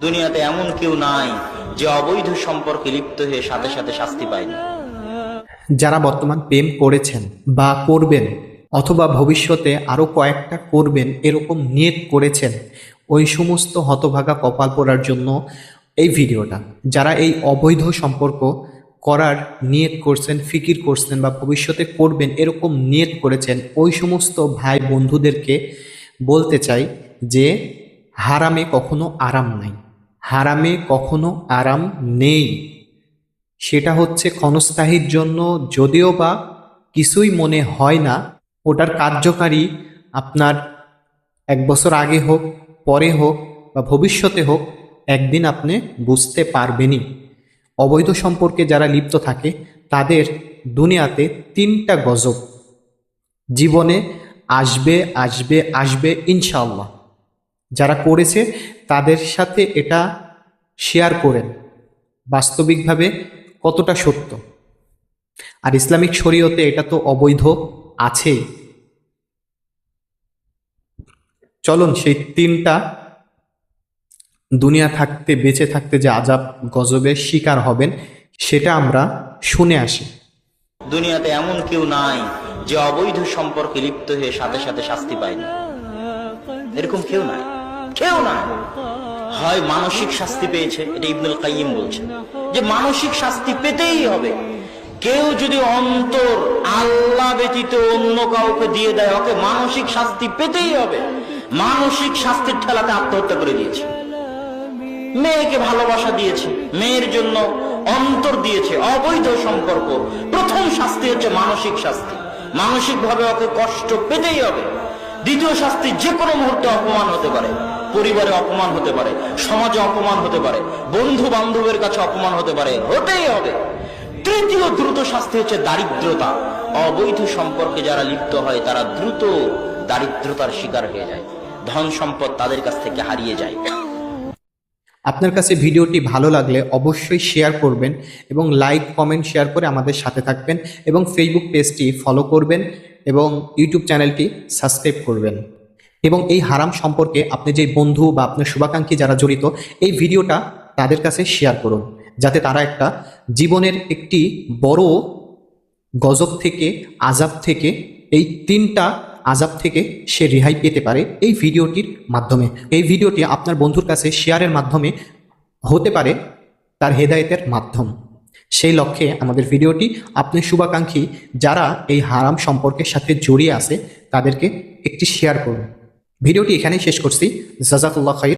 দুনিয়াতে এমন কেউ নাই যে অবৈধ সম্পর্কে লিপ্ত হয়ে সাথে সাথে শাস্তি পায়নি। যারা বর্তমান প্রেম করেছেন বা করবেন অথবা ভবিষ্যতে আরও কয়েকটা করবেন এরকম নিয়ত করেছেন, ওই সমস্ত হতভাগা কপাল পোড়ার জন্য এই ভিডিওটা। যারা এই অবৈধ সম্পর্ক করার নিয়ত করছেন, ফিকির করছেন বা ভবিষ্যতে করবেন এরকম নিয়ত করেছেন, ওই সমস্ত ভাই বন্ধুদেরকে বলতে চাই যে হারামে কখনো আরাম নাই, হারামে কখনো আরাম নেই। সেটা হচ্ছে ক্ষণস্থায়ীর জন্য, যদিও বা কিছুই মনে হয় না, ওটার কার্যকারী আপনার 1 বছর আগে হোক, পরে হোক বা ভবিষ্যতে হোক, একদিন আপনি বুঝতে পারবেনই। অবৈধ সম্পর্কে যারা লিপ্ত থাকে তাদের দুনিয়াতে 3টা গজব জীবনে আসবে আসবে আসবে ইনশাআল্লাহ। যারা করেছে তাদের সাথে এটা শেয়ার করেন বাস্তবিকভাবে কতটা সত্য। আর ইসলামিক শরীয়তে এটা তো অবৈধ আছেই। চলুন সেই 3টা দুনিয়া থাকতে, বেঁচে থাকতে যে আযাব গজবের শিকার হবেন সেটা আমরা শুনে আসি। দুনিয়াতে এমন কেউ নাই যে অবৈধ সম্পর্কে লিপ্ত হয়ে সাথে সাথে শাস্তি পায়নি। এরকম কেউ নাই, কেউ নাই। হয় মানসিক শাস্তি পেয়েছে, এটা ইবনুল কাইয়িম বলছেন যে মানসিক শাস্তি পেতেই হবে। কেউ যদি অন্তর আল্লাহ ব্যতীত অন্য কাউকে দিয়ে দেয়, ওকে মানসিক শাস্তি পেতেই হবে। মানসিক শাস্তির ঠেলাতে আত্মহত্যা করে দিয়েছে। মেয়েকে ভালোবাসা দিয়েছে, মেয়ের জন্য অন্তর দিয়েছে, অবৈধ সম্পর্ক। প্রথম শাস্তি হচ্ছে মানসিক শাস্তি। মানসিক ভাবে ওকে কষ্ট পেতেই হবে। দ্বিতীয় শাস্তি, যে কোনো মুহূর্তে অপমান হতে পারে, পরিবারে অপমান হতে পারে, সমাজে অপমান হতে পারে, বন্ধু বান্ধবের কাছে অপমান হতে পারে, হতেই হবে। তৃতীয় দ্রুত শাস্তি হচ্ছে দারিদ্রতা। অবৈধ সম্পর্কে যারা লিপ্ত হয় তারা দ্রুত দারিদ্রতার শিকার হয়ে যায়, ধন সম্পদ তাদের কাছ থেকে হারিয়ে যায়। আপনার কাছে ভিডিওটি ভালো লাগলে অবশ্যই শেয়ার করবেন এবং লাইক, কমেন্ট, শেয়ার করে আমাদের সাথে থাকবেন এবং ফেসবুক পেজটি ফলো করবেন এবং ইউটিউব চ্যানেলটি সাবস্ক্রাইব করবেন। এবং এই হারাম সম্পর্কে আপনি যে বন্ধু বা আপনার শুভাকাঙ্ক্ষী যারা জড়িত, এই ভিডিওটা তাদের কাছে শেয়ার করুন, যাতে তারা একটা জীবনের একটি বড় গজব থেকে, আযাব থেকে, এই 3টা আযাব থেকে সে রেহাই পেতে পারে এই ভিডিওটির মাধ্যমে। এই ভিডিওটি আপনার বন্ধুর কাছে শেয়ারের মাধ্যমে হতে পারে তার হেদায়েতের মাধ্যম। সেই লক্ষ্যে আমাদের ভিডিওটি আপনি শুভাকাঙ্ক্ষী যারা এই হারাম সম্পর্কের সাথে জড়িয়ে আছে তাদেরকে একটি শেয়ার করুন। ভিডিওটি এখানেই শেষ করছি। জাযাকাল্লাহ খাইর।